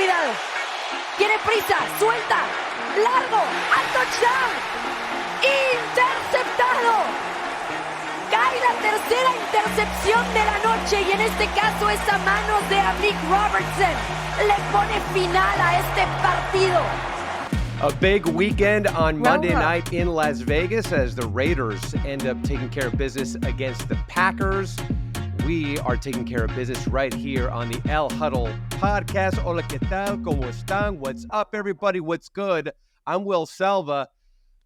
Cuidado. Tiene prisa. Suelta. Largo. ¡Al touchdown! ¡Interceptado! Cae la tercera intercepción de la noche y en este caso es a manos de Amik Robertson. Le pone final a este partido. A big weekend on Monday night in Las Vegas as the Raiders end up taking care of business against the Packers. We are taking care of business right here on the El Huddle podcast. Hola, ¿qué tal? ¿Cómo están? What's up, everybody? What's good? I'm Will Selva.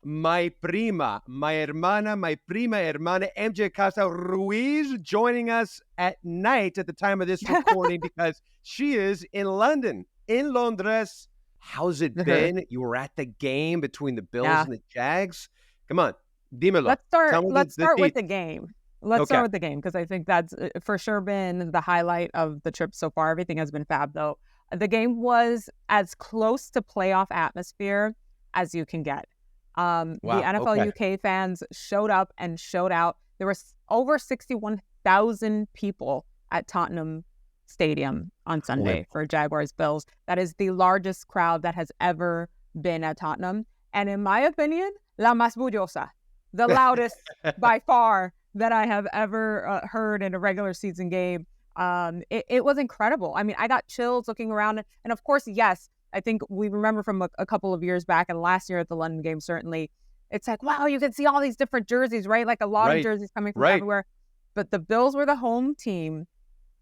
My prima, my hermana, my prima hermana, MJ Acosta-Ruiz, joining us at night at the time of this recording because she is in London, in Londres. How's it been? You were at the game between the Bills and the Jags. Come on, dímelo. Let's start with the game. Let's start with the game because I think that's for sure been the highlight of the trip so far. Everything has been fab, though. The game was as close to playoff atmosphere as you can get. The NFL UK fans showed up and showed out. There was over 61,000 people at Tottenham Stadium on Sunday for Jaguars Bills. That is the largest crowd that has ever been at Tottenham. And in my opinion, la más bullosa, the loudest by far that I have ever heard in a regular season game. It was incredible. I mean, I got chills looking around. And of course, yes, I think we remember from a couple of years back and last year at the London game, certainly, it's like, wow, you can see all these different jerseys, right? Like a lot of jerseys coming from everywhere. But the Bills were the home team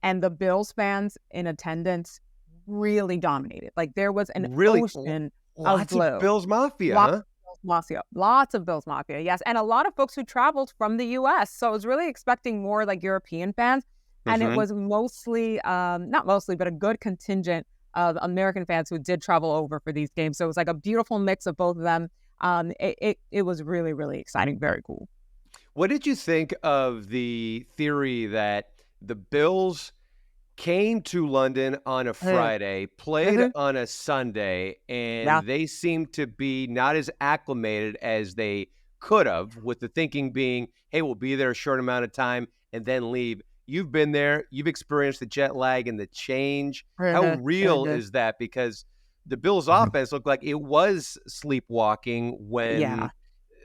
and the Bills fans in attendance really dominated. Like there was an ocean of blue. Lots of Bills Mafia, Lots of Bills Mafia, yes. And a lot of folks who traveled from the U.S. So I was really expecting more like European fans. And it was mostly, not mostly, but a good contingent of American fans who did travel over for these games. So it was like a beautiful mix of both of them. It was really, really exciting. Very cool. What did you think of the theory that the Bills came to London on a Friday, played on a Sunday, and they seemed to be not as acclimated as they could have, with the thinking being, hey, we'll be there a short amount of time and then leave. You've been there. You've experienced the jet lag and the change. How real is that? Because the Bills' offense looked like it was sleepwalking when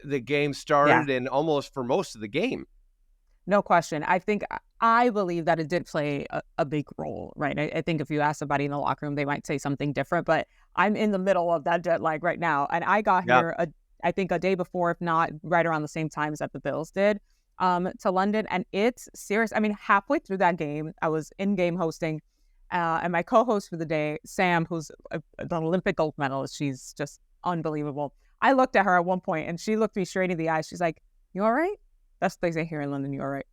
the game started and almost for most of the game. No question. I believe that it did play a big role, right? I think if you ask somebody in the locker room, they might say something different, but I'm in the middle of that jet lag right now. And I got here, I think a day before, if not right around the same times that the Bills did, to London. And it's serious. I mean, halfway through that game, I was in-game hosting, and my co-host for the day, Sam, who's an Olympic gold medalist, she's just unbelievable. I looked at her at one point, and she looked me straight in the eyes. She's like, "You all right?" That's what they say here in London, "You all right?"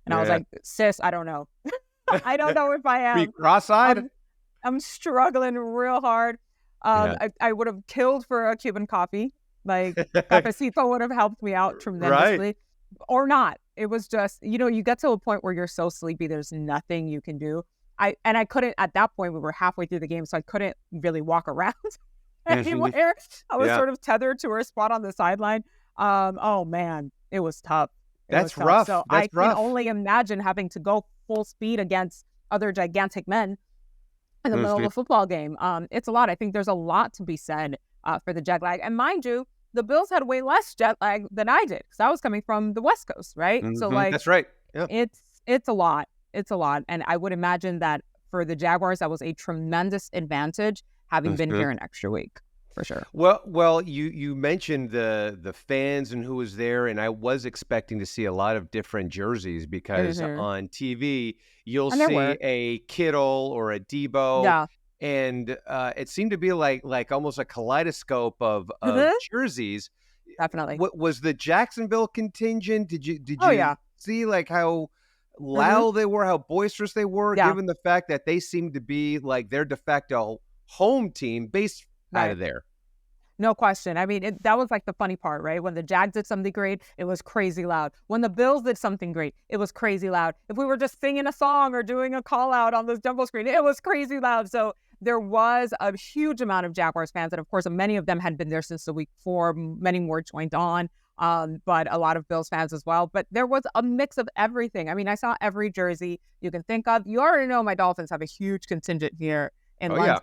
And I was like, "Sis, I don't know. I don't know if I am." Be cross-eyed? I'm struggling real hard. I would have killed for a Cuban coffee. Like, cafecito would have helped me out tremendously. Or not. It was just, you get to a point where you're so sleepy, there's nothing you can do. I couldn't, at that point, we were halfway through the game, so I couldn't really walk around anywhere. I was sort of tethered to her spot on the sideline. Oh, man, it was tough. That's rough. So I can only imagine having to go full speed against other gigantic men in the middle of a football game. It's a lot. I think there's a lot to be said for the jet lag. And mind you, the Bills had way less jet lag than I did because I was coming from the West Coast, right? So that's right. Yeah. It's a lot. It's a lot. And I would imagine that for the Jaguars, that was a tremendous advantage having been here an extra week. For sure. Well, you mentioned the fans and who was there, and I was expecting to see a lot of different jerseys because on TV you'll see a Kittle or a Debo, and it seemed to be like almost a kaleidoscope of jerseys. Definitely. What was the Jacksonville contingent? Did you see like how loud they were, how boisterous they were, given the fact that they seemed to be like their de facto home team based out of there? No question. I mean, that was like the funny part, right? When the Jags did something great, it was crazy loud. When the Bills did something great, it was crazy loud. If we were just singing a song or doing a call out on this jumbo screen, it was crazy loud. So there was a huge amount of Jaguars fans. And of course, many of them had been there since the week before. Many more joined on, but a lot of Bills fans as well. But there was a mix of everything. I mean, I saw every jersey you can think of. You already know my Dolphins have a huge contingent here in London.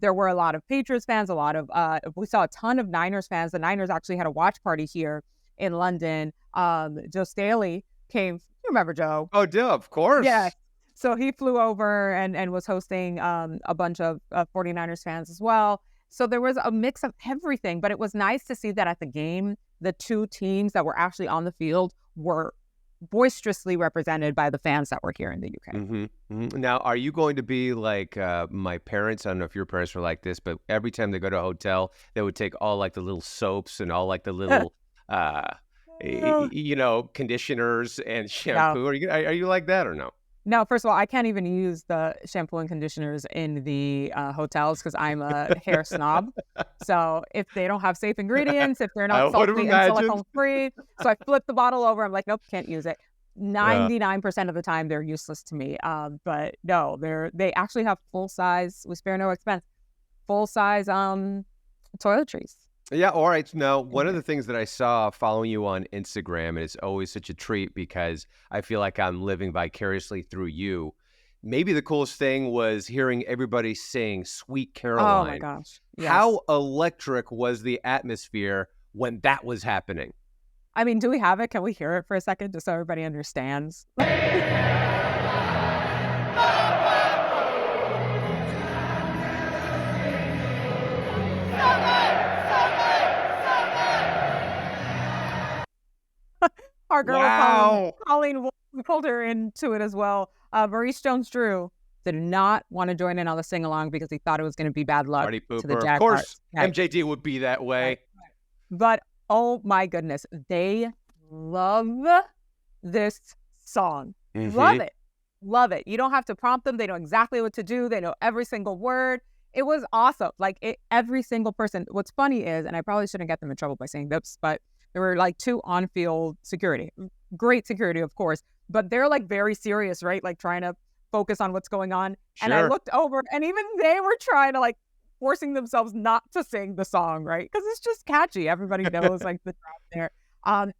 There were a lot of Patriots fans, we saw a ton of Niners fans. The Niners actually had a watch party here in London. Joe Staley came. You remember Joe? Oh, duh, of course. Yeah. So he flew over and was hosting a bunch of 49ers fans as well. So there was a mix of everything, but it was nice to see that at the game, the two teams that were actually on the field were boisterously represented by the fans that were here in the UK. Mm-hmm. Mm-hmm. Now, are you going to be like my parents? I don't know if your parents were like this, but every time they go to a hotel, they would take all like the little soaps and all like the little, conditioners and shampoo. No. Are you like that or no? No, first of all, I can't even use the shampoo and conditioners in the hotels because I'm a hair snob. So if they don't have safe ingredients, if they're not salty and silicone free, so I flip the bottle over. I'm like, nope, can't use it. 99% of the time, they're useless to me. But no, they actually have full size. We spare no expense. Full size toiletries. Yeah, all right. Now, one of the things that I saw following you on Instagram, and it's always such a treat because I feel like I'm living vicariously through you. Maybe the coolest thing was hearing everybody sing Sweet Caroline. Oh, my gosh. Yes. How electric was the atmosphere when that was happening? I mean, do we have it? Can we hear it for a second just so everybody understands? Our girl, Colleen pulled her into it as well. Maurice Jones-Drew did not want to join in on the sing-along because he thought it was going to be bad luck to the Jaguars. Of course, right. MJD would be that way. Right. But, oh my goodness, they love this song. Mm-hmm. Love it. You don't have to prompt them. They know exactly what to do. They know every single word. It was awesome. Every single person. What's funny is, and I probably shouldn't get them in trouble by saying this, but there were like two on-field security. Great security, of course, but they're like very serious, right? Like trying to focus on what's going on. Sure. And I looked over and even they were trying to like forcing themselves not to sing the song, right? Because it's just catchy. Everybody knows like the drop there.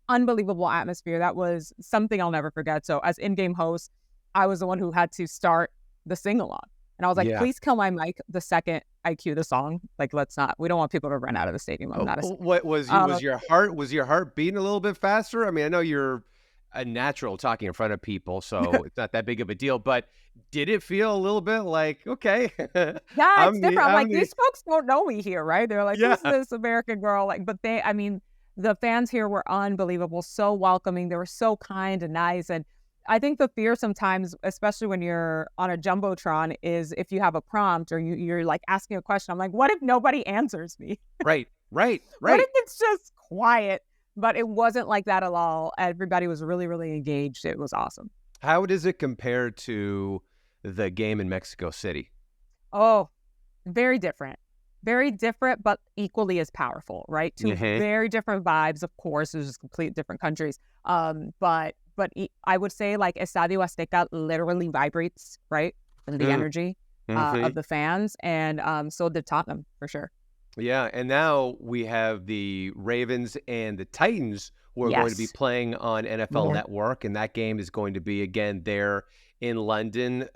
Unbelievable atmosphere. That was something I'll never forget. So as in-game host, I was the one who had to start the sing-along. And I was like, please kill my mic the second I cue the song. Like, we don't want people to run out of the stadium. What was your heart beating a little bit faster? I mean, I know you're a natural talking in front of people, so it's not that big of a deal, but did it feel a little bit like, okay. Yeah, it's different. I'm like, these folks don't know me here, right? They're like, who's this American girl? Like, but the fans here were unbelievable, so welcoming. They were so kind and nice. And I think the fear sometimes, especially when you're on a Jumbotron, is if you have a prompt or you're like asking a question, I'm like, what if nobody answers me? Right. What if it's just quiet? But it wasn't like that at all. Everybody was really, really engaged. It was awesome. How does it compare to the game in Mexico City? Oh, very different. Very different, but equally as powerful, right? Two very different vibes, of course. It was just complete different countries. But I would say like Estadio Azteca literally vibrates, right? The energy of the fans. And so did Tottenham, for sure. Yeah, and now we have the Ravens and the Titans who are going to be playing on NFL Network, and that game is going to be, again, there in London.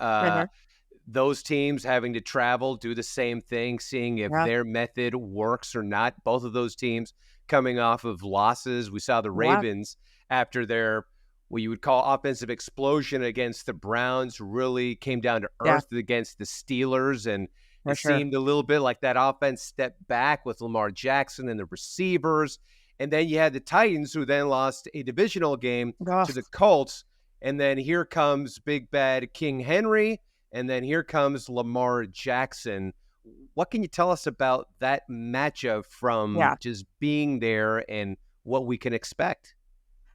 Those teams having to travel, do the same thing, seeing if their method works or not. Both of those teams coming off of losses. We saw the Ravens after their what you would call offensive explosion against the Browns really came down to earth against the Steelers, and it seemed a little bit like that offense stepped back with Lamar Jackson and the receivers. And then you had the Titans, who then lost a divisional game to the Colts. And then here comes Big Bad King Henry, and then here comes Lamar Jackson. What can you tell us about that matchup from just being there and what we can expect?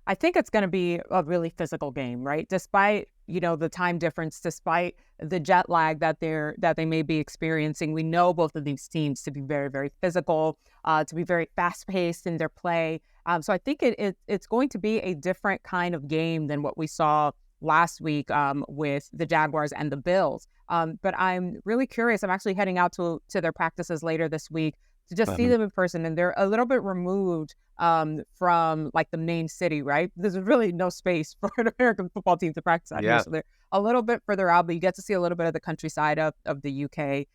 I think it's going to be a really physical game, right? Despite, the time difference, despite the jet lag that they may be experiencing, we know both of these teams to be very, very physical, to be very fast-paced in their play. So I think it's going to be a different kind of game than what we saw last week with the Jaguars and the Bills. But I'm really curious. I'm actually heading out to their practices later this week. to just see them in person. And they're a little bit removed from like the main city, right? There's really no space for an American football team to practice out here. So they're a little bit further out, but you get to see a little bit of the countryside of the UK.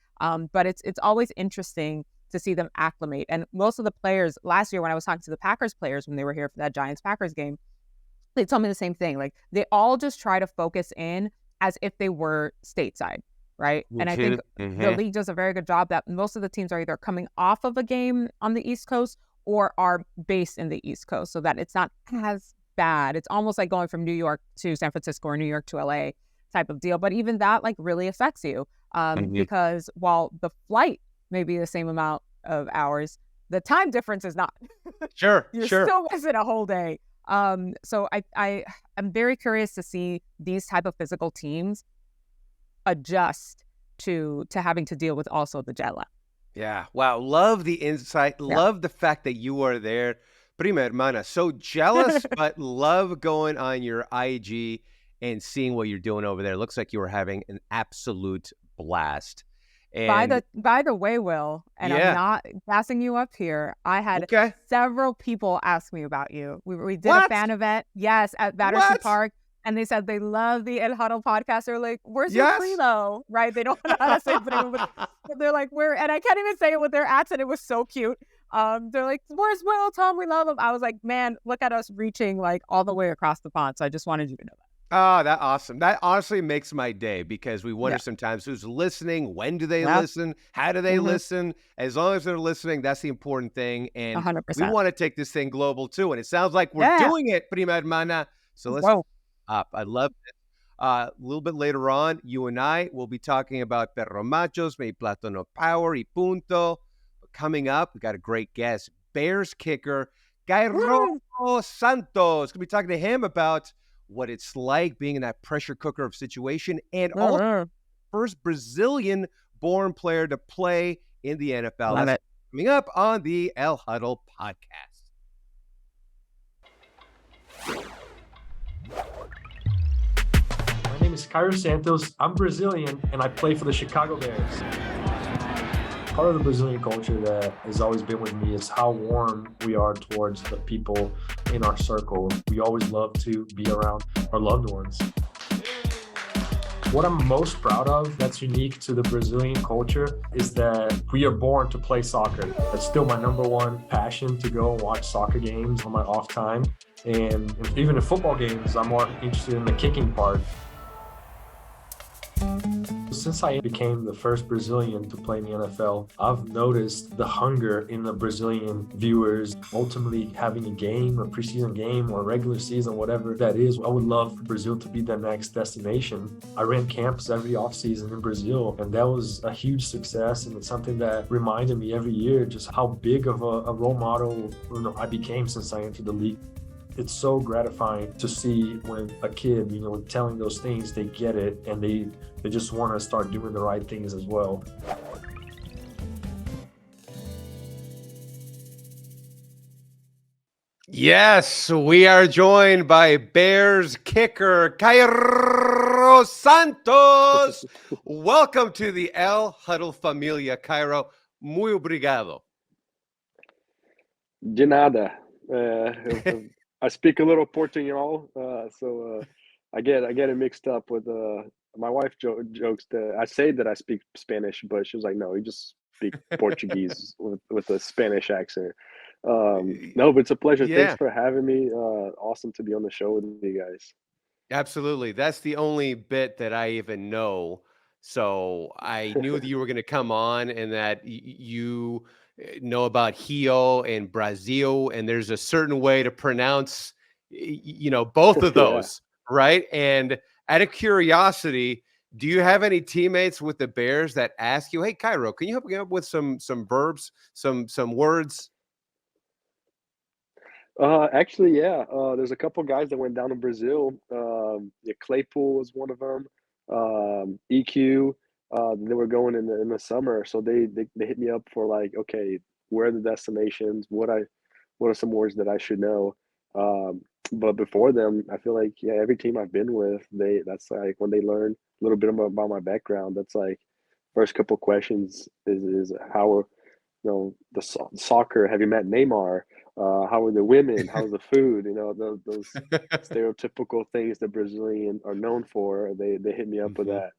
But it's always interesting to see them acclimate. And most of the players last year, when I was talking to the Packers players when they were here for that Giants-Packers game, they told me the same thing. Like, they all just try to focus in as if they were stateside, right? And I think the league does a very good job that most of the teams are either coming off of a game on the East Coast or are based in the East Coast, so that it's not as bad. It's almost like going from New York to San Francisco or New York to LA type of deal. But even that like really affects you because while the flight may be the same amount of hours, the time difference is not. You're still missing a whole day. So I'm very curious to see these type of physical teams adjust to having to deal with also the jet lag. Yeah. Wow. Love the insight. Love the fact that you are there. Prima hermana. So jealous, but love going on your IG and seeing what you're doing over there. Looks like you were having an absolute blast. And by the way, Will, and I'm not passing you up here, I had several people ask me about you. We did a fan event, at Battersea Park, and they said they love the El Huddle podcast. They're like, "Where's your Frilo?" Right? They don't know how to say it, but they're like, "Where?" And I can't even say it with their accent. It was so cute. They're like, "Where's Will? Tom, we love him." I was like, "Man, look at us reaching like all the way across the pond." So I just wanted you to know that. Oh, that's awesome. That honestly makes my day because we wonder sometimes who's listening, when do they listen, how do they listen? As long as they're listening, that's the important thing. And 100%. we want to take this thing global too. And it sounds like we're doing it, prima hermana. So let's up. I love it. A little bit later on, you and I will be talking about Perro Machos, maybe Platano Power, y Punto. Coming up, we got a great guest, Bears kicker, Cairo Santos. Gonna be talking to him about what it's like being in that pressure cooker of situation, and also first Brazilian-born player to play in the NFL. That's coming up on the El Huddle podcast. My name is Cairo Santos. I'm Brazilian, and I play for the Chicago Bears. Part of the Brazilian culture that has always been with me is how warm we are towards the people in our circle. We always love to be around our loved ones. What I'm most proud of that's unique to the Brazilian culture is that we are born to play soccer. That's still my number one passion, to go and watch soccer games on my off time. And even in football games, I'm more interested in the kicking part. Since I became the first Brazilian to play in the NFL, I've noticed the hunger in the Brazilian viewers, ultimately having a game, a preseason game or a regular season, whatever that is. I would love for Brazil to be the next destination. I ran camps every offseason in Brazil, and that was a huge success. And it's something that reminded me every year just how big of a role model I became since I entered the league. It's so gratifying to see when a kid, telling those things, they get it, and they just want to start doing the right things as well. Yes, we are joined by Bears kicker Cairo Santos. Welcome to the El Huddle Familia, Cairo. Muy obrigado. De nada. I speak a little Portuguese, so I get it mixed up with my wife jokes that I say that I speak Spanish, but she was like, "No, you just speak Portuguese with a Spanish accent." No, but it's a pleasure. Yeah. Thanks for having me. Awesome to be on the show with you guys. Absolutely. That's the only bit that I even know. So I knew that you were going to come on and that you know about Rio and Brazil, and there's a certain way to pronounce, both of those, right? And out of curiosity, do you have any teammates with the Bears that ask you, "Hey, Cairo, can you help me up with some verbs, some words?" Actually, yeah. There's a couple guys that went down to Brazil. Claypool was one of them. EQ. They were going in the summer, so they hit me up for like, okay, where are the destinations? What are some words that I should know? But before them, I feel like every team I've been with, that's like when they learn a little bit about my background. That's like first couple questions is how the soccer. Have you met Neymar? How are the women? How's the food? Those stereotypical things that Brazilian are known for. They hit me up with Mhm. that.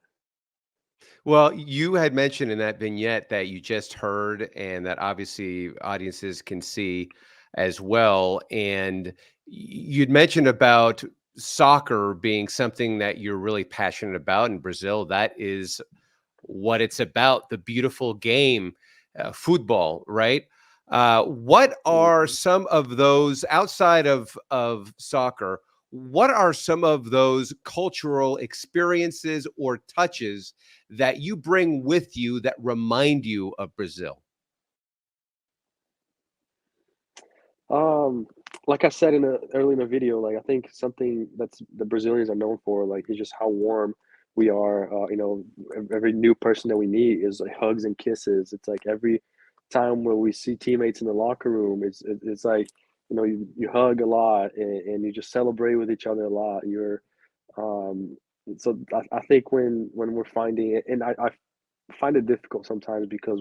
Well, you had mentioned in that vignette that you just heard, and that obviously audiences can see as well. And you'd mentioned about soccer being something that you're really passionate about in Brazil. That is what it's about, the beautiful game, football, right? What are Mhm. some of those outside of soccer? What are some of those cultural experiences or touches that you bring with you that remind you of Brazil? Um, like I said early in the video, like I think something that's the Brazilians are known for, like, is just how warm we are. Every new person that we meet is like hugs and kisses. It's like every time where we see teammates in the locker room, it's like you hug a lot, and you just celebrate with each other a lot. Um, so I think when we're finding it, and I find it difficult sometimes because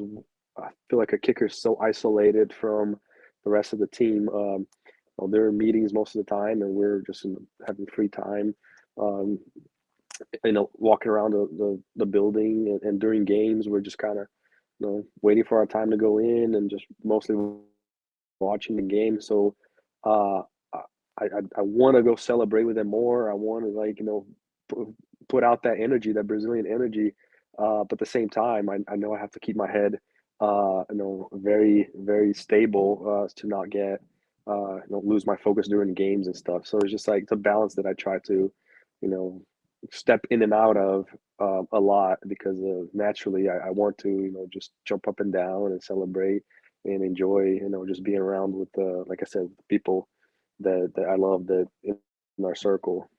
I feel like a kicker is so isolated from the rest of the team. They're in meetings most of the time, and we're just having free time. Um, Walking around the building, and during games, we're just kind of waiting for our time to go in, and just mostly watching the game. So uh, I I want to go celebrate with them more. I want to put out that energy, that Brazilian energy. But at the same time, I know I have to keep my head very very stable, to not get lose my focus during games and stuff. So it's just like the balance that I try to you know step in and out of a lot, because naturally I want to just jump up and down and celebrate and enjoy just being around with like I said, with the people that I love, that in our circle.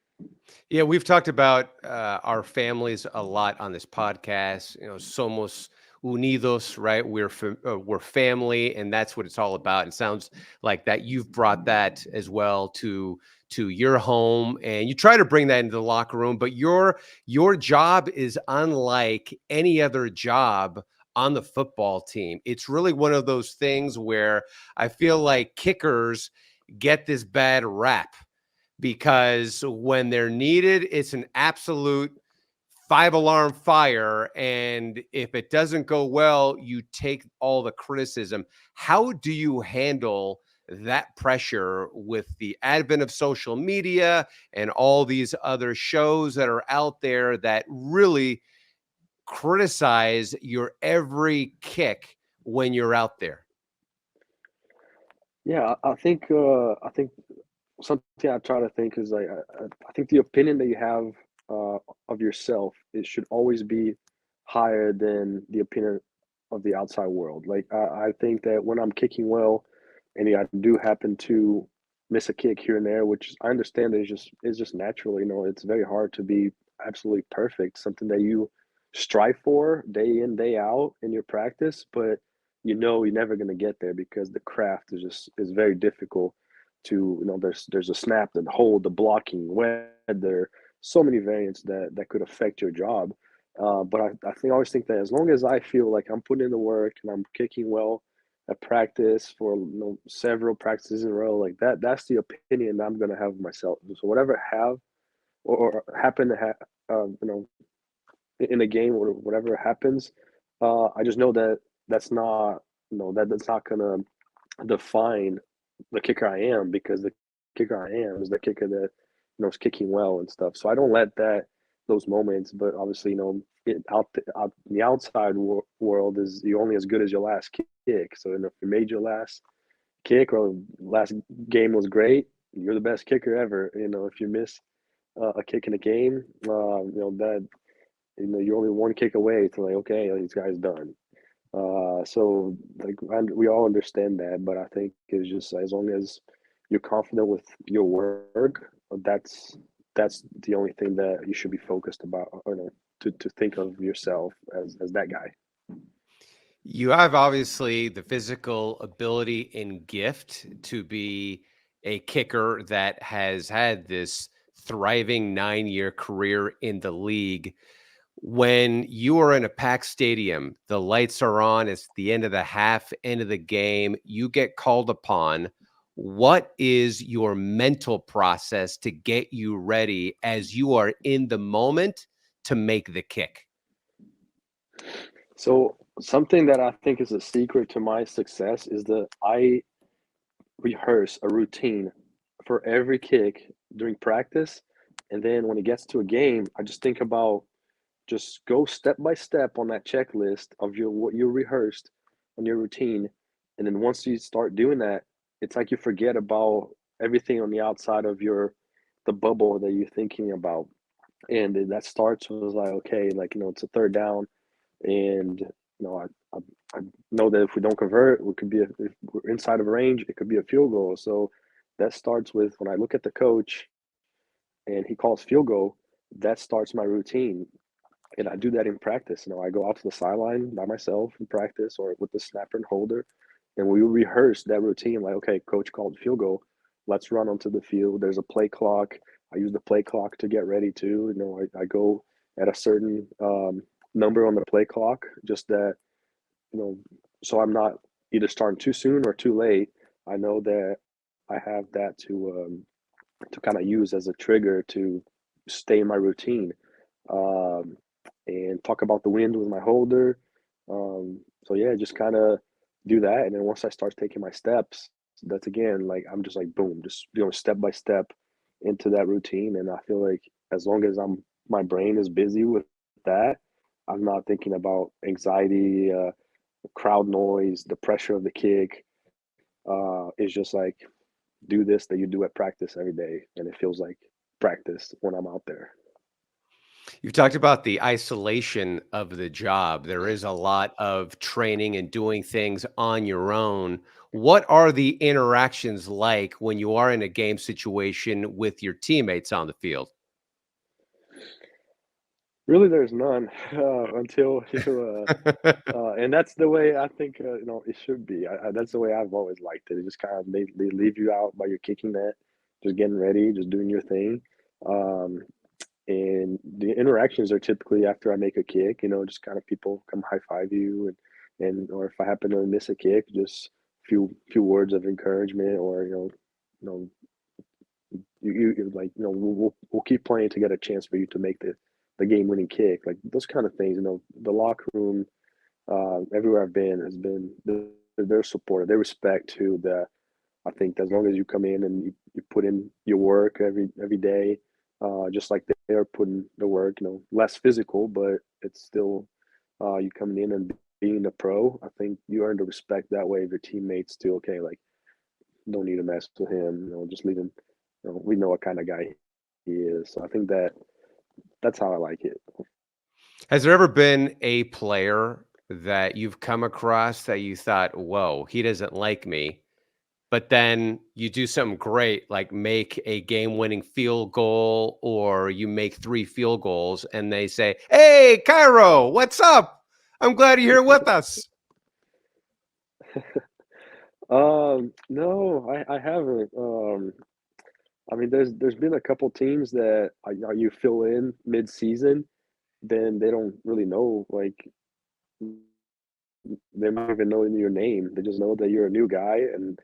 Yeah, we've talked about our families a lot on this podcast. Somos unidos, right? We're family, and that's what it's all about. It sounds like that you've brought that as well to your home, and you try to bring that into the locker room. But your job is unlike any other job on the football team. It's really one of those things where I feel like kickers get this bad rap because when they're needed, it's an absolute five-alarm fire. And if it doesn't go well, you take all the criticism. How do you handle that pressure with the advent of social media and all these other shows that are out there that really criticize your every kick when you're out there? Yeah, I think something I try to think is like I think the opinion that you have of yourself, it should always be higher than the opinion of the outside world. Like I think that when I'm kicking well, and I do happen to miss a kick here and there, which I understand is just natural. It's very hard to be absolutely perfect. Something that you strive for day in, day out in your practice, but you're never going to get there, because the craft is very difficult to there's a snap, and hold, the blocking, weather, so many variants that could affect your job. But I always think that as long as I feel like I'm putting in the work and I'm kicking well at practice for several practices in a row, like that's the opinion I'm gonna have of myself. So whatever I have or happen to have, in a game, or whatever happens, I just know that that's not that's not gonna define the kicker I am, because the kicker I am is the kicker that is kicking well and stuff. So I don't let those moments. But obviously, out in the outside world, is you're only as good as your last kick. So if you made your last kick, or last game was great, you're the best kicker ever. If you miss a kick in a game, that you're only one kick away to, like, okay, this guy's done. So like we all understand that, but I think it's just as long as you're confident with your work, that's the only thing that you should be focused about, or to think of yourself as that guy. You have obviously the physical ability and gift to be a kicker that has had this thriving 9-year career in the league. When you are in a packed stadium, the lights are on, it's the end of the half, end of the game, you get called upon. What is your mental process to get you ready as you are in the moment to make the kick? So something that I think is a secret to my success is that I rehearse a routine for every kick during practice, and then when it gets to a game, I just think about just go step by step on that checklist of your what you rehearsed on your routine, and then once you start doing that, it's like you forget about everything on the outside of your the bubble that you're thinking about, and then that starts with like okay, like it's a third down, and I know that if we don't convert, we could be if we're inside of range, it could be a field goal. So that starts with when I look at the coach and he calls field goal, that starts my routine. And I do that in practice. I go out to the sideline by myself in practice or with the snapper and holder, and we rehearse that routine. Like, okay, coach called field goal, let's run onto the field. There's a play clock. I use the play clock to get ready too. I go at a certain number on the play clock, just that you know, so I'm not either starting too soon or too late. I know that I have that to kind of use as a trigger to stay in my routine, um, and talk about the wind with my holder. So yeah, just kind of do that, and then once I start taking my steps, that's again like I'm just like boom, just step by step into that routine, and I feel like as long as my brain is busy with that, I'm not thinking about anxiety, crowd noise, the pressure of the kick. It's just like do this that you do at practice every day, and it feels like practice when I'm out there. You've talked about the isolation of the job. There is a lot of training and doing things on your own. What are the interactions like when you are in a game situation with your teammates on the field? Really, there's none until you, and that's the way I think it should be. That's the way I've always liked it. It just kind of they leave you out by your kicking net, just getting ready, just doing your thing. Um, and the interactions are typically after I make a kick, just kind of people come high five you, and or if I happen to miss a kick, just few words of encouragement, or you know like we'll keep playing to get a chance for you to make the game winning kick, like those kind of things. The locker room, everywhere I've been has been they're supportive, they respect too. That I think as long as you come in and you put in your work every day, just like they're putting the work, less physical, but it's still you coming in and being a pro. I think you earn the respect that way of your teammates too. Okay, like don't need to mess with him, just leave him. We know what kind of guy he is. So I think that's how I like it. Has there ever been a player that you've come across that you thought, whoa, he doesn't like me? But then you do something great, like make a game-winning field goal, or you make 3 field goals, and they say, "Hey, Cairo, what's up? I'm glad you're here with us." No, I haven't. I mean, there's been a couple teams that you fill in mid-season, then they don't really know, like they don't even know your name. They just know that you're a new guy, and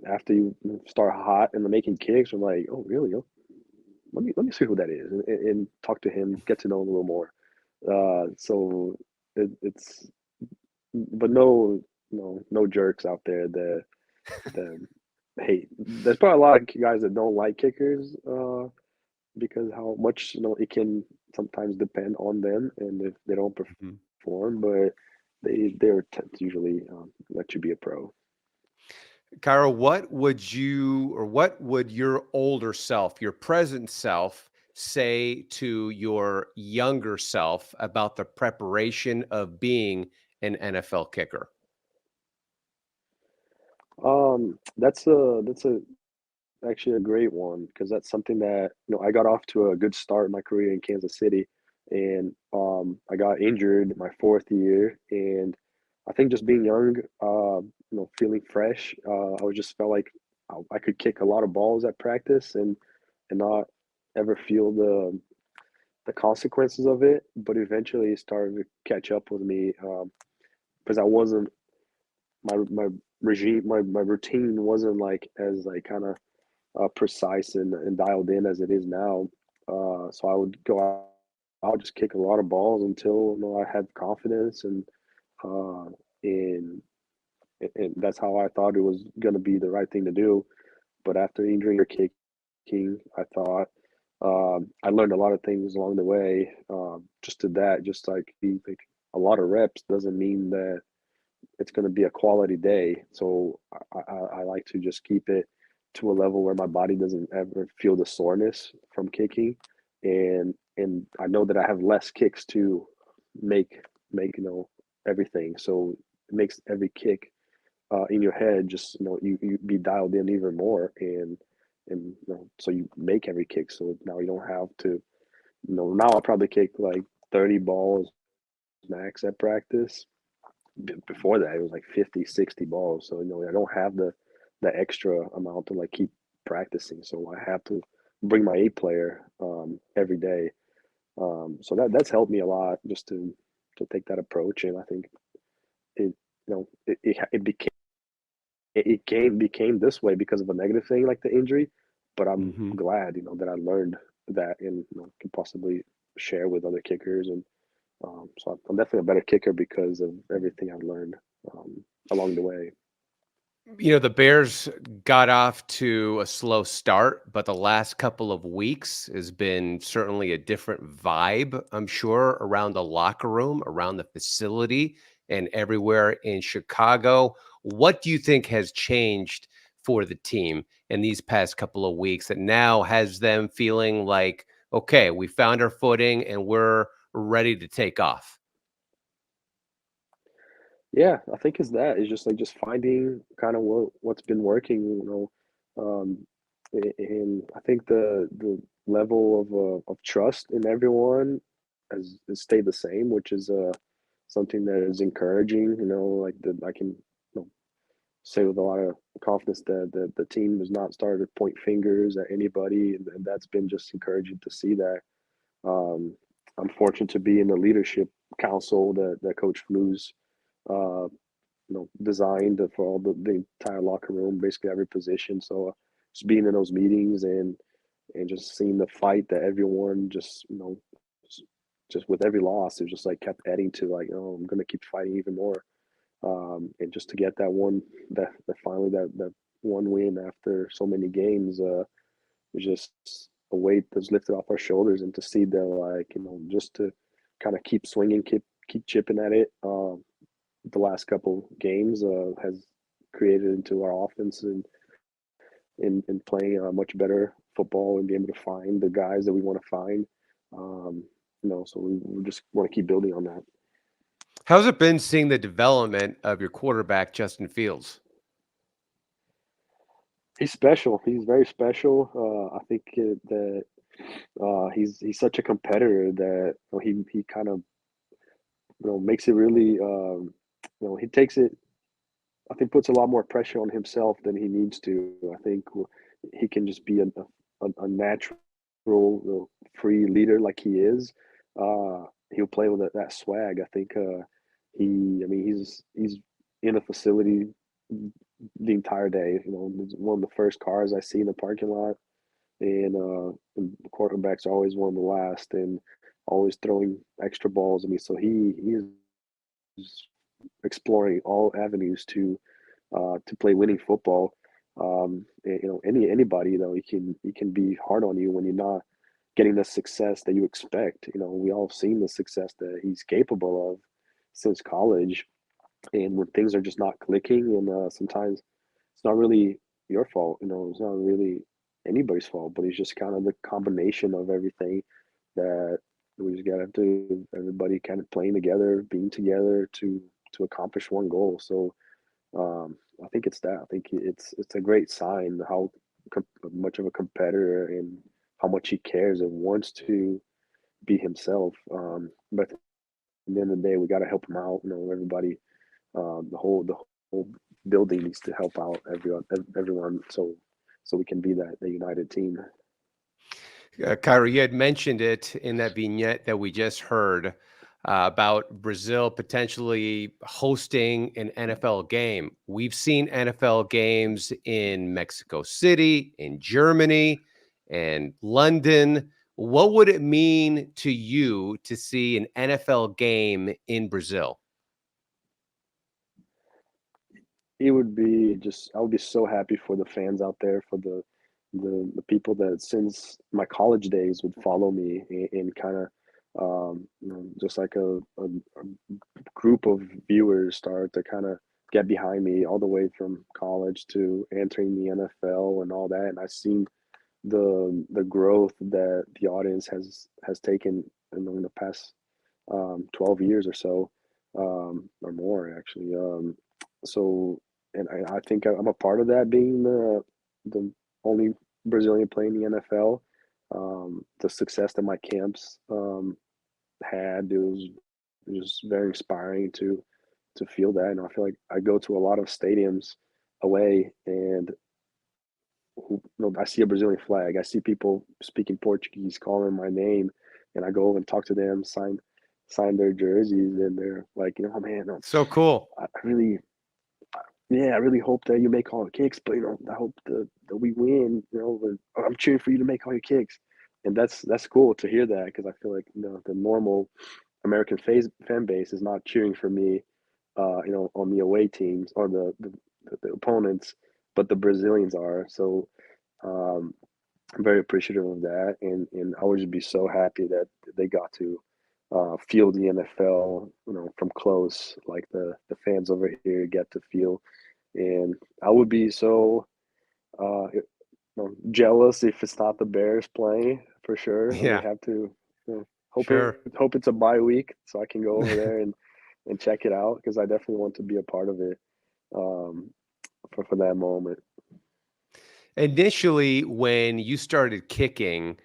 after you start hot and making kicks, I'm like, oh really? Oh, let me see who that is, and talk to him, get to know him a little more. So it's but no jerks out there that hate. There's probably a lot of guys that don't like kickers, because how much it can sometimes depend on them, and if they don't Mhm. perform, but they're usually let you be a pro. Cairo, what would you or what would your older self, your present self, say to your younger self about the preparation of being an NFL kicker? That's a actually a great one, because that's something that I got off to a good start in my career in Kansas City, and I got injured my fourth year, and I think just being young, feeling fresh, I was just felt like I could kick a lot of balls at practice, and not ever feel the consequences of it, but eventually it started to catch up with me because I wasn't my regime my routine wasn't like as like kind of precise and dialed in as it is now. So I would go out, I would just kick a lot of balls until I had confidence uh, and and that's how I thought it was going to be the right thing to do. But after injuring or kicking, I thought I learned a lot of things along the way. Just to that, just like be like a lot of reps doesn't mean that it's going to be a quality day. So I like to just keep it to a level where my body doesn't ever feel the soreness from kicking, and I know that I have less kicks to make everything. So it makes every kick in your head just you be dialed in even more, and so you make every kick. So now you don't have to now I probably kick like 30 balls max at practice. Before that it was like 50, 60 balls. So I don't have the extra amount to like keep practicing, so I have to bring my A player every day. So that's helped me a lot just to take that approach, and I think it it became this way because of a negative thing like the injury, but I'm Hmm. glad that I learned that, and can possibly share with other kickers. And so I'm definitely a better kicker because of everything I've learned along the way. The Bears got off to a slow start, but the last couple of weeks has been certainly a different vibe, I'm sure, around the locker room, around the facility, and everywhere in Chicago. What do you think has changed for the team in these past couple of weeks that now has them feeling like, okay, we found our footing and we're ready to take off? Yeah, I think it's that. It's just like just finding kind of what's been working, and I think the level of trust in everyone has stayed the same, which is something that is encouraging. Like that I can say with a lot of confidence that the team has not started to point fingers at anybody, and that's been just encouraging to see that. Um, I'm fortunate to be in the leadership council that Coach Flu's uh, designed for all the entire locker room, basically every position. So just being in those meetings and just seeing the fight that everyone just just with every loss, it just like kept adding to like, oh, I'm gonna keep fighting even more. And just to get that finally that one win after so many games, is just a weight that's lifted off our shoulders, and to see that like just to kind of keep swinging, keep chipping at it. The last couple games has created into our offense and playing much better football and being able to find the guys that we want to find. Um, so we just want to keep building on that. How's it been seeing the development of your quarterback, Justin Fields? He's special. He's very special. I think that he's such a competitor that he kind of makes it really. He takes it. I think puts a lot more pressure on himself than he needs to. I think he can just be a natural, free leader like he is. He'll play with that swag. I think I mean, he's in a facility the entire day. It's one of the first cars I see in the parking lot, and the quarterbacks are always one of the last, and always throwing extra balls at me. So he is exploring all avenues to play winning football. Anybody he can be hard on you when you're not getting the success that you expect. We all have seen the success that he's capable of since college, and when things are just not clicking, and sometimes it's not really your fault. It's not really anybody's fault, but it's just kind of the combination of everything that we just gotta do. Everybody kind of playing together, being together to accomplish one goal. So I think it's that. I think it's a great sign how much of a competitor and how much he cares and wants to be himself. But at the end of the day, we got to help him out. Everybody, the whole building needs to help out everyone, so we can be that the united team. Cairo, you had mentioned it in that vignette that we just heard about Brazil potentially hosting an NFL game. We've seen NFL games in Mexico City, in Germany, and London. What would it mean to you to see an NFL game in Brazil? It would be just I would be so happy for the fans out there, for the people that since my college days would follow me and kind of just like a group of viewers start to kind of get behind me all the way from college to entering the NFL and all that. And I've seen the growth that the audience has taken in the past 12 years or so, or more actually. So, and I think I'm a part of that, being the only Brazilian playing the NFL. The success that my camps had, it was very inspiring to feel that. And I feel like I go to a lot of stadiums away, and I see a Brazilian flag. I see people speaking Portuguese, calling my name, and I go over and talk to them, sign their jerseys, and they're like, man, no, So cool. I really, yeah, I really hope that you make all the kicks, but I hope that we win. I'm cheering for you to make all your kicks, and that's cool to hear that, because I feel like the normal American fan base is not cheering for me, on the away teams or the opponents, but the Brazilians are. So um, I'm very appreciative of that, and I would just be so happy that they got to feel the NFL, from close, like the fans over here get to feel. And I would be so jealous if it's not the Bears playing, for sure. And we Yeah, have to sure. hope it's a bye week so I can go over there and check it out, because I definitely want to be a part of it, um, for that moment. Initially, when you started kicking,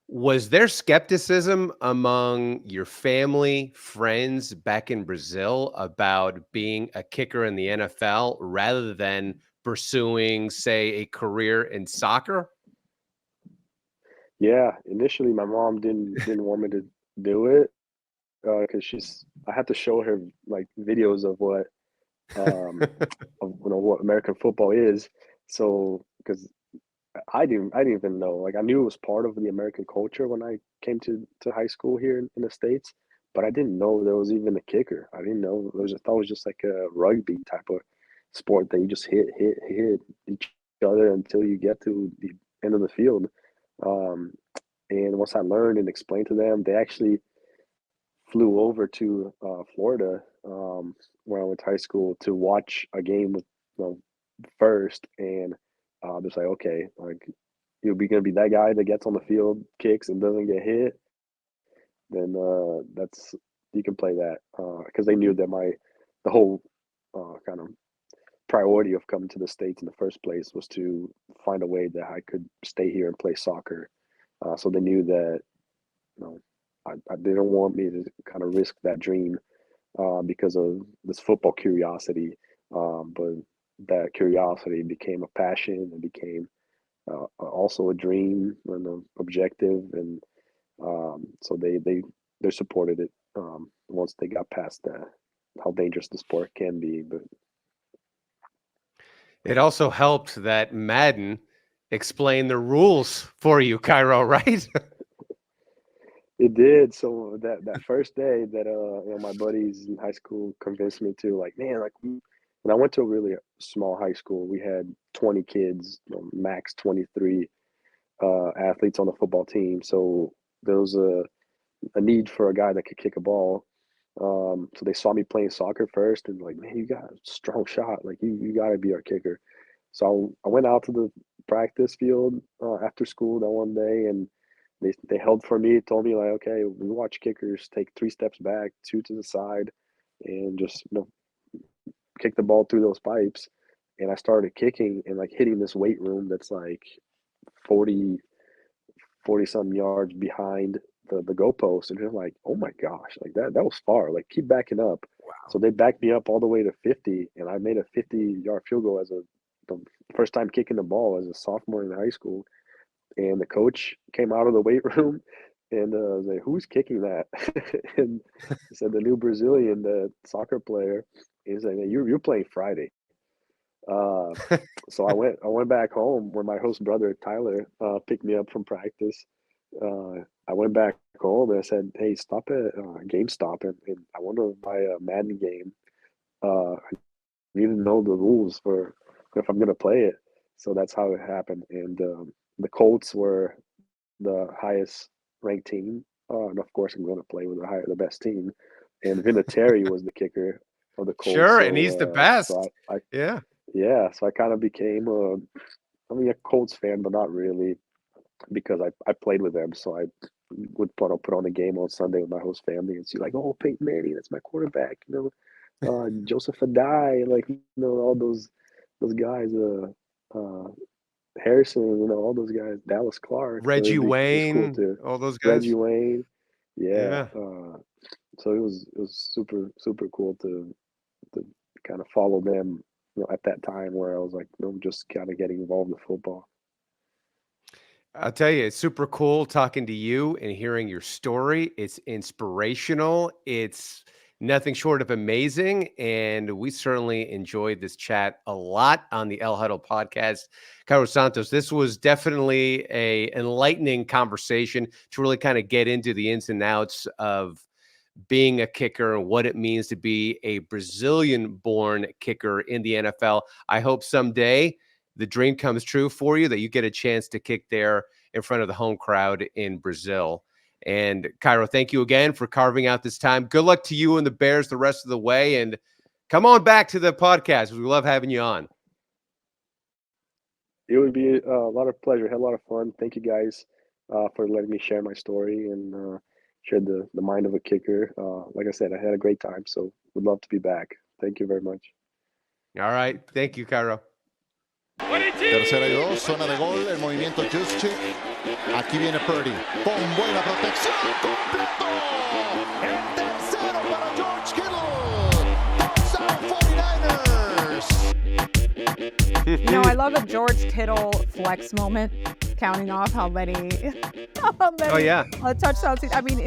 was there skepticism among your family, friends back in Brazil about being a kicker in the NFL rather than pursuing, say, a career in soccer? Yeah, initially my mom didn't want me to do it, because I had to show her like videos of um what American football is. So, because I didn't even know. Like, I knew it was part of the American culture when I came to high school here in the States, but I didn't know there was even a kicker. I didn't know I thought it was just like a rugby type of sport that you just hit each other until you get to the end of the field. Um, and once I learned and explained to them, they actually flew over to Florida, when I went to high school, to watch a game with, first, and just like, okay, like, you'll be gonna be that guy that gets on the field, kicks, and doesn't get hit, then that's you can play that, because they knew that the whole kind of priority of coming to the States in the first place was to find a way that I could stay here and play soccer. So they knew that, you know I didn't want me to kind of risk that dream, because of this football curiosity. But that curiosity became a passion and became also a dream and an objective, and so they supported it, once they got past that, how dangerous the sport can be. But It also helped that Madden explained the rules for you, Cairo, right? it did. So that first day that my buddies in high school convinced me to, like, man, like, and I went to a really small high school. We had 20 kids, max 23 athletes on the football team. So there was a need for a guy that could kick a ball. So they saw me playing soccer first, and like, man, you got a strong shot. Like, you got to be our kicker. So I went out to the practice field after school that one day, and they held for me, told me, like, okay, we watch kickers take 3 steps back, 2 to the side, and just, kick the ball through those pipes. And I started kicking and, like, hitting this weight room that's like 40 something yards behind the goalpost, and they're like, oh my gosh, like, that was far, like, keep backing up. So they backed me up all the way to 50, and I made a 50-yard field goal as the first time kicking the ball as a sophomore in high school. and the coach came out of the weight room, and I was like, "Who's kicking that?" And he said, "The new Brazilian, the soccer player." He's like, "You're playing Friday." Uh, so I went back home where my host brother Tyler picked me up from practice. I went back home and I said, "Hey, stop at GameStop and I want to buy a Madden game. I need to know the rules for if I'm gonna play it." So that's how it happened. And the Colts were the highest ranked team, and of course I'm going to play with the best team. And Vinatieri was the kicker of the Colts. Sure, So and he's the so best. I Yeah. yeah, so I kind of became a Colts fan, but not really because I played with them. So I would put on a game on Sunday with my host family and see like, oh, Peyton Manning, that's my quarterback, Joseph Adai, like all those guys, Harrison, all those guys, Dallas Clark. So Reggie it was cool Wayne, to all those guys. Reggie Wayne, yeah. Yeah. So it was super cool to kind of follow them, at that time where I was like, just kind of getting involved with football. I'll tell you, it's super cool talking to you and hearing your story. It's inspirational. It's nothing short of amazing. And we certainly enjoyed this chat a lot on the El Huddle podcast. Cairo Santos, this was definitely a enlightening conversation to really kind of get into the ins and outs of being a kicker and what it means to be a Brazilian-born kicker in the NFL. I hope someday the dream comes true for you, that you get a chance to kick there in front of the home crowd in Brazil. And Cairo, thank you again for carving out this time. Good luck to you and the Bears the rest of the way. And come on back to the podcast. We love having you on. It would be a lot of pleasure. Had a lot of fun. Thank you guys for letting me share my story and share the mind of a kicker. Like I said, I had a great time, so would love to be back. Thank you very much. All right. Thank you, Cairo. Tercera y 2, zona de gol, el movimiento Juszczyk. Aquí viene Purdy, con buena protección, completo. El tercero para George Kittle. Touchdown 49ers. I love a George Kittle flex moment, counting off how many touchdowns. I mean,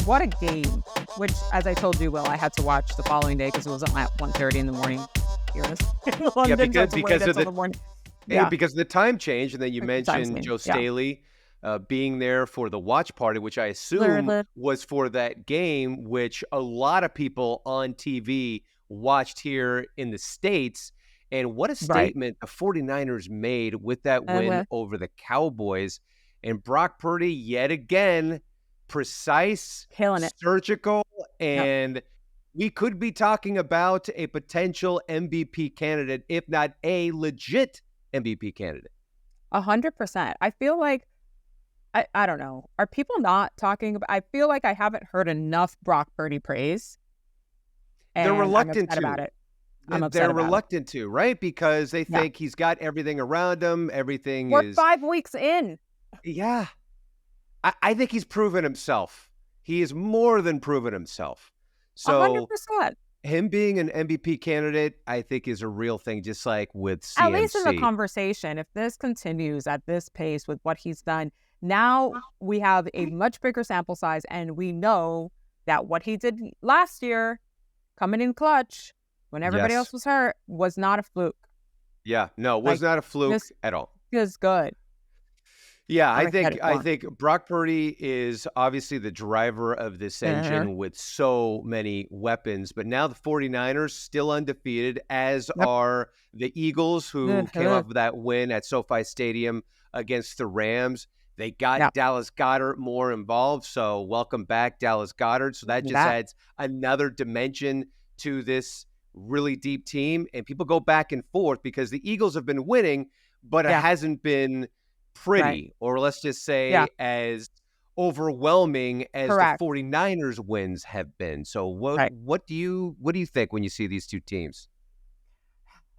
what a game, which, as I told you, Will, I had to watch the following day because it was at 1:30 in the morning here in London. Because of the morning. Yeah, because the time change, and then you mentioned Joe Staley being there for the watch party, which I assume was for that game, which a lot of people on TV watched here in the States. And what a statement the 49ers made with that win over the Cowboys. And Brock Purdy, yet again, precise, killing it, surgical, and we could be talking about a potential MVP candidate, if not a legit MVP candidate. 100%. I feel like, I don't know. Are people not talking about, I feel like I haven't heard enough Brock Purdy praise. They're reluctant to. about it. They're reluctant to, right? Because they think he's got everything around him. Everything We're 5 weeks in. Yeah. I think he's proven himself. He is more than proven himself. So 100%. Him being an MVP candidate, I think, is a real thing, just like with CMC. At least in the conversation, if this continues at this pace with what he's done, now we have a much bigger sample size, and we know that what he did last year, coming in clutch when everybody else was hurt, was not a fluke. Yeah, no, it was not a fluke at all. It was good. Yeah, I think Brock Purdy is obviously the driver of this engine with so many weapons. But now the 49ers still undefeated, as are the Eagles, who came up with that win at SoFi Stadium against the Rams. They got Dallas Goedert more involved. So welcome back, Dallas Goedert. So that just adds another dimension to this really deep team. And people go back and forth because the Eagles have been winning, but it hasn't been pretty, or let's just say as overwhelming as the 49ers wins have been. So what do you think when you see these two teams?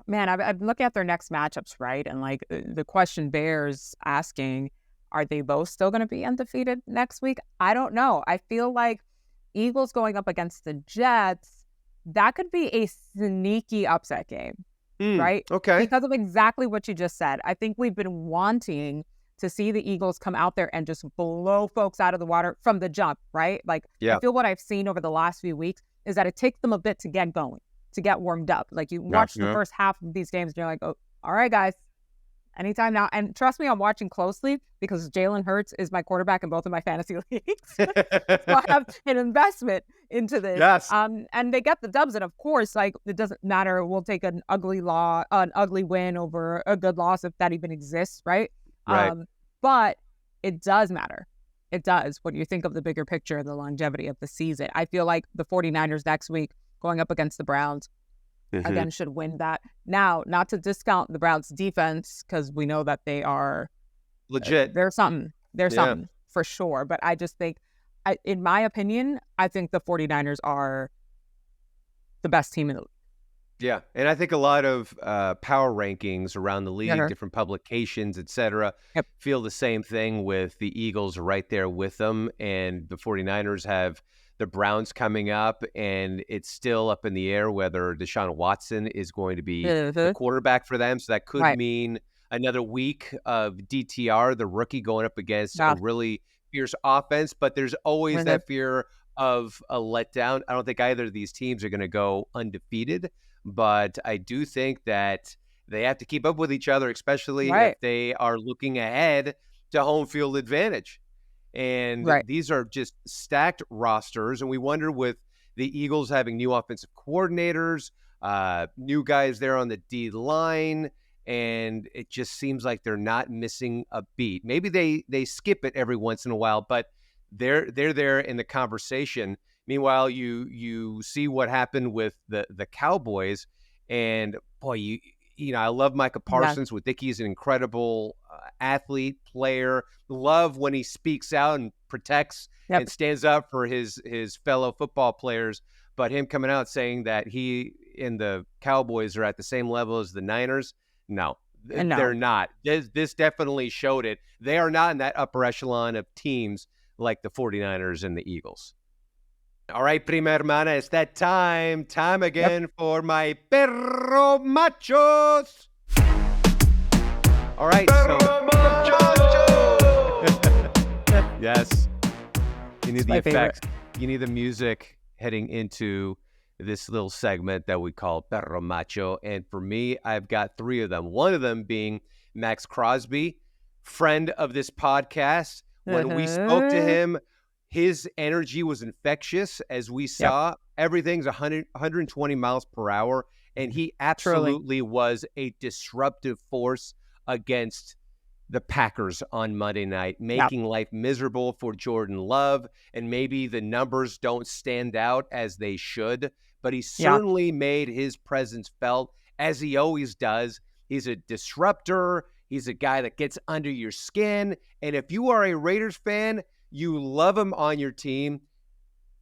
Man, I've looking at their next matchups, right? And like the question bears asking, are they both still going to be undefeated next week? I don't know. I feel like Eagles going up against the Jets, that could be a sneaky upset game. Right? Okay. Because of exactly what you just said. I think we've been wanting to see the Eagles come out there and just blow folks out of the water from the jump, right? Like, I feel what I've seen over the last few weeks is that it takes them a bit to get going, to get warmed up. Like, you watch the first half of these games and you're like, oh, all right, guys, anytime now. And trust me, I'm watching closely because Jalen Hurts is my quarterback in both of my fantasy leagues. So I have an investment into this. Yes. And they get the dubs. And of course, like, it doesn't matter. We'll take an ugly win over a good loss if that even exists, right? Right. But it does matter. It does when you think of the bigger picture, the longevity of the season. I feel like the 49ers next week going up against the Browns, again, should win that. Now, not to discount the Browns defense, because we know that they are legit. They're something for sure. But I just think, in my opinion, I think the 49ers are the best team in the league. Yeah, and I think a lot of power rankings around the league, different publications, etc., feel the same thing, with the Eagles right there with them. And the 49ers have the Browns coming up, and it's still up in the air whether Deshaun Watson is going to be the quarterback for them. So that could mean another week of DTR, the rookie, going up against a really fierce offense. But there's always that fear of a letdown. I don't think either of these teams are going to go undefeated, but I do think that they have to keep up with each other, especially if they are looking ahead to home field advantage. And these are just stacked rosters. And we wonder, with the Eagles having new offensive coordinators, new guys there on the D line, and it just seems like they're not missing a beat. Maybe they skip it every once in a while, but they're there in the conversation. Meanwhile, you see what happened with the Cowboys, and boy, you know, I love Micah Parsons. We think he's an incredible athlete, player. Love when he speaks out and protects and stands up for his fellow football players. But him coming out saying that he and the Cowboys are at the same level as the Niners, no. They're not. This definitely showed it. They are not in that upper echelon of teams like the 49ers and the Eagles. All right, prima hermana, it's that time again for my Perro Machos. All right, yes, you need the effects. You need the music heading into this little segment that we call Perro Macho. And for me, I've got three of them. One of them being Max Crosby, friend of this podcast. When we spoke to him, his energy was infectious. As we saw, everything's 120 miles per hour. And he absolutely was a disruptive force against the Packers on Monday night, making life miserable for Jordan Love. And maybe the numbers don't stand out as they should, but he certainly made his presence felt, as he always does. He's a disruptor. He's a guy that gets under your skin. And if you are a Raiders fan, you love him on your team.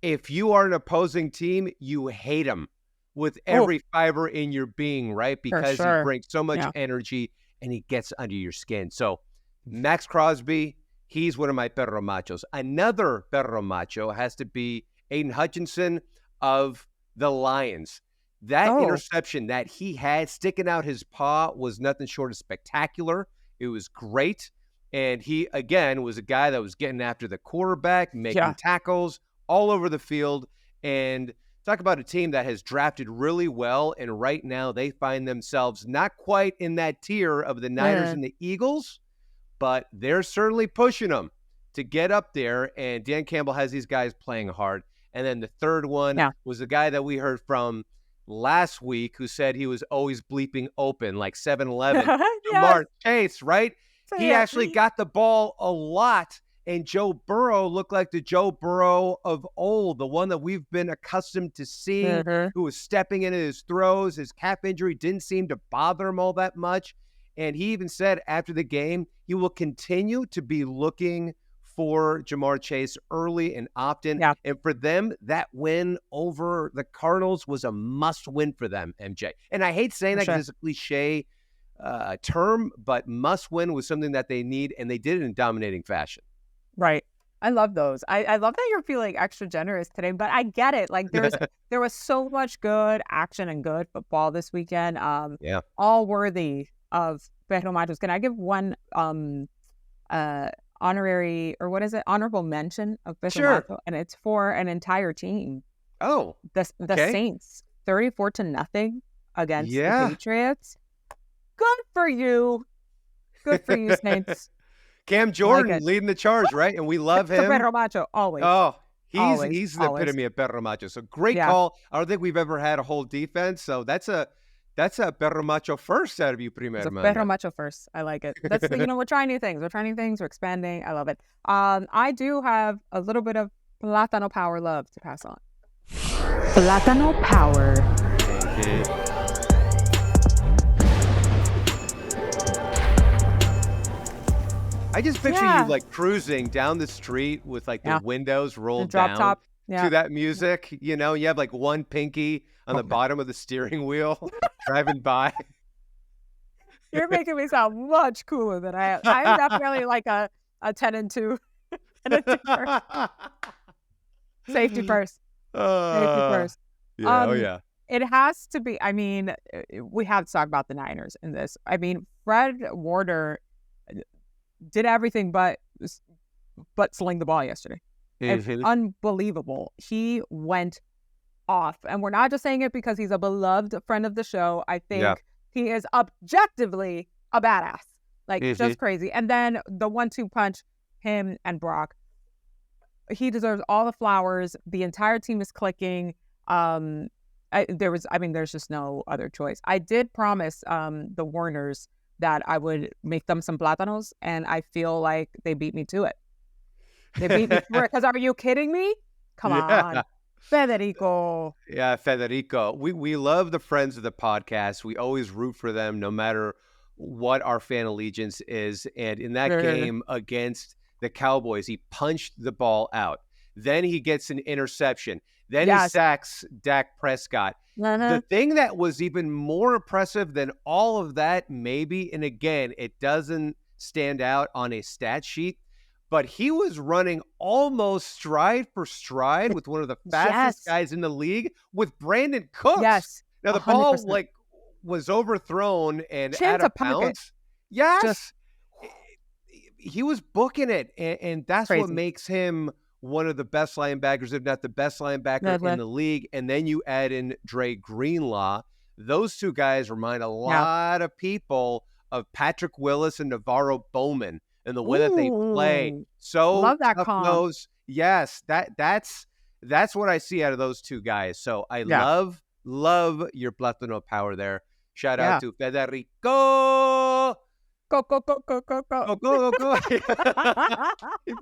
If you are an opposing team, you hate him with every fiber in your being, right? Because he brings so much energy and he gets under your skin. So Max Crosby, he's one of my Perro Machos. Another Perro Macho has to be Aiden Hutchinson of the Lions. That interception that he had sticking out his paw was nothing short of spectacular. It was great. And he, again, was a guy that was getting after the quarterback, making tackles all over the field. And talk about a team that has drafted really well. And right now they find themselves not quite in that tier of the Niners and the Eagles, but they're certainly pushing them to get up there. And Dan Campbell has these guys playing hard. And then the third one was the guy that we heard from last week who said he was always bleeping open, like 7-Eleven. Jamar Chase, right? He actually got the ball a lot, and Joe Burrow looked like the Joe Burrow of old, the one that we've been accustomed to seeing, who was stepping into his throws. His calf injury didn't seem to bother him all that much. And he even said after the game, he will continue to be looking for Jamar Chase early and often. And for them, that win over the Cardinals was a must-win for them, MJ. And I hate saying that because it's a cliche term, but must-win was something that they need, and they did it in dominating fashion. Right. I love those. I love that you're feeling extra generous today, but I get it. Like there was so much good action and good football this weekend. All worthy of Perro Machos. Can I give one honorary, or what is it? Honorable mention of Perro Sure. Macho, and it's for an entire team. Oh, The okay. Saints, 34-0 against the Yeah. Patriots. Good for you. Good for you, Saints. Cam Jordan leading the charge, right? And we love him. Perro Macho, always. Oh, Always, he's the always. epitome of Perro Macho. So great Yeah. call. I don't think we've ever had a whole defense. So that's a Perro Macho first out of you, primer It's a hermana. Perro Macho first. I like it. That's we're trying new things. We're trying new things. We're expanding. I love it. I do have a little bit of Platano power love to pass on. Platano power. I just picture you like cruising down the street with like the windows rolled drop down top. to that music. You know, you have like one pinky on the bottom of the steering wheel driving by. You're making me sound much cooler than I am. I'm definitely like a 10 and 2. Safety first. Safety first. Yeah, It has to be. I mean, we have to talk about the Niners in this. I mean, Fred Warner did everything but sling the ball yesterday. It's unbelievable. He went off. And we're not just saying it because he's a beloved friend of the show. I think he is objectively a badass. Like, just crazy. And then the 1-2 punch, him and Brock. He deserves all the flowers. The entire team is clicking. There's just no other choice. I did promise the Warners that I would make them some plátanos, and I feel like they beat me to it. They beat me through it. Because are you kidding me? Come on. Federico. Yeah, Federico. We love the friends of the podcast. We always root for them no matter what our fan allegiance is. And in that game against the Cowboys, he punched the ball out. Then he gets an interception. Then he sacks Dak Prescott. The thing that was even more impressive than all of that, maybe, and again, it doesn't stand out on a stat sheet, but he was running almost stride for stride with one of the fastest guys in the league with Brandon Cooks. Yes. Now, the 100%. ball was overthrown and out of bounds. Yes. He was booking it, and that's what makes him one of the best linebackers, if not the best linebacker in the league. And then you add in Dre Greenlaw. Those two guys remind a lot of people of Patrick Willis and Navarro Bowman and the way that they play. So love that comp. Yes, that's what I see out of those two guys. So I love your Platano power there. Shout out to Federico. Go. He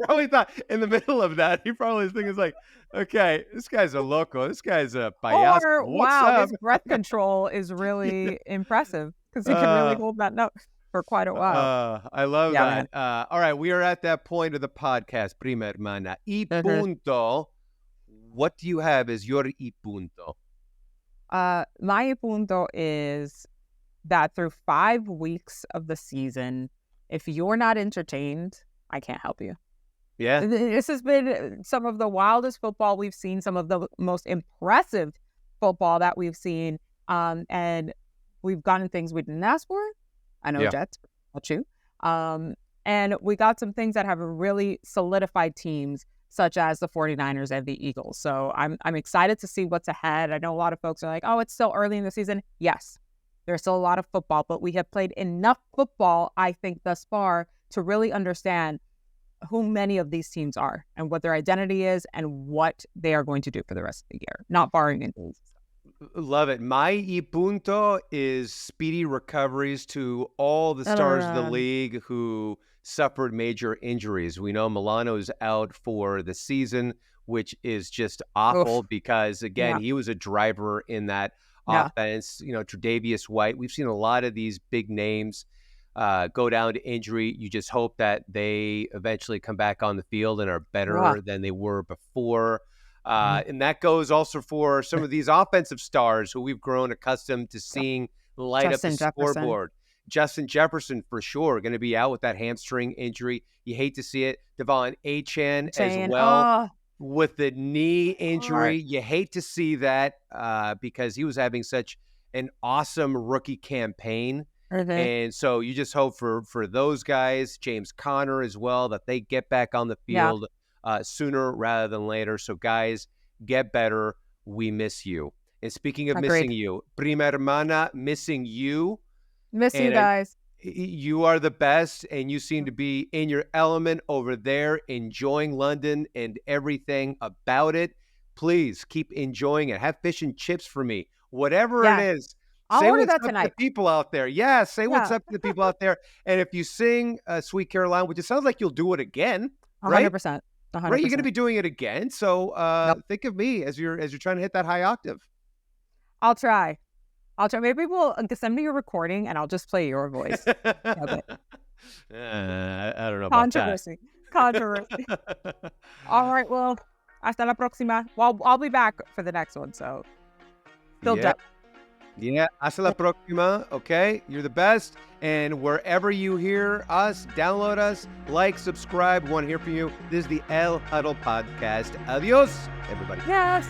probably thought in the middle of that, he probably was thinking like, okay, this guy's a loco. This guy's a payaso. Or, wow, his breath control is really impressive because he can really hold that note for quite a while. I love that. All right, we are at that point of the podcast, prima hermana. Y punto. What do you have as your y punto? My y punto is that through 5 weeks of the season, if you're not entertained, I can't help you. Yeah. This has been some of the wildest football we've seen, some of the most impressive football that we've seen. And we've gotten things we didn't ask for. I know Jets, not you. And we got some things that have really solidified teams, such as the 49ers and the Eagles. So I'm excited to see what's ahead. I know a lot of folks are like, oh, it's still early in the season. Yes. There's still a lot of football, but we have played enough football, I think, thus far to really understand who many of these teams are and what their identity is and what they are going to do for the rest of the year, not barring injuries. Love it. My y punto is speedy recoveries to all the stars of the league who suffered major injuries. We know Milano's out for the season, which is just awful because, again, he was a driver in that offense. You know, Tre'Davious White. We've seen a lot of these big names go down to injury. You just hope that they eventually come back on the field and are better than they were before. And that goes also for some of these offensive stars who we've grown accustomed to seeing light up the scoreboard. Justin Jefferson, for sure, going to be out with that hamstring injury. You hate to see it. Devon Achane as well. With the knee injury, you hate to see that because he was having such an awesome rookie campaign. And so you just hope for those guys, James Conner as well, that they get back on the field sooner rather than later. So guys, get better. We miss you. And speaking of missing you, Prima Hermana, missing you. Miss you guys. You are the best, and you seem to be in your element over there, enjoying London and everything about it. Please keep enjoying it. Have fish and chips for me, whatever it is. I'll order that tonight. To the people out there. Yeah, say what's up to the people out there. And if you sing Sweet Caroline, which it sounds like you'll do it again, 100%. Right? 100%. Right, you're going to be doing it again. So think of me as you're trying to hit that high octave. I'll try. Maybe we'll send me your recording and I'll just play your voice. I don't know about that. Controversy. All right. Well, hasta la próxima. Well, I'll be back for the next one. So build up. Yeah, hasta la próxima, okay? You're the best. And wherever you hear us, download us, like, subscribe. We want to hear from you. This is the El Huddle Podcast. Adios, everybody. Yes.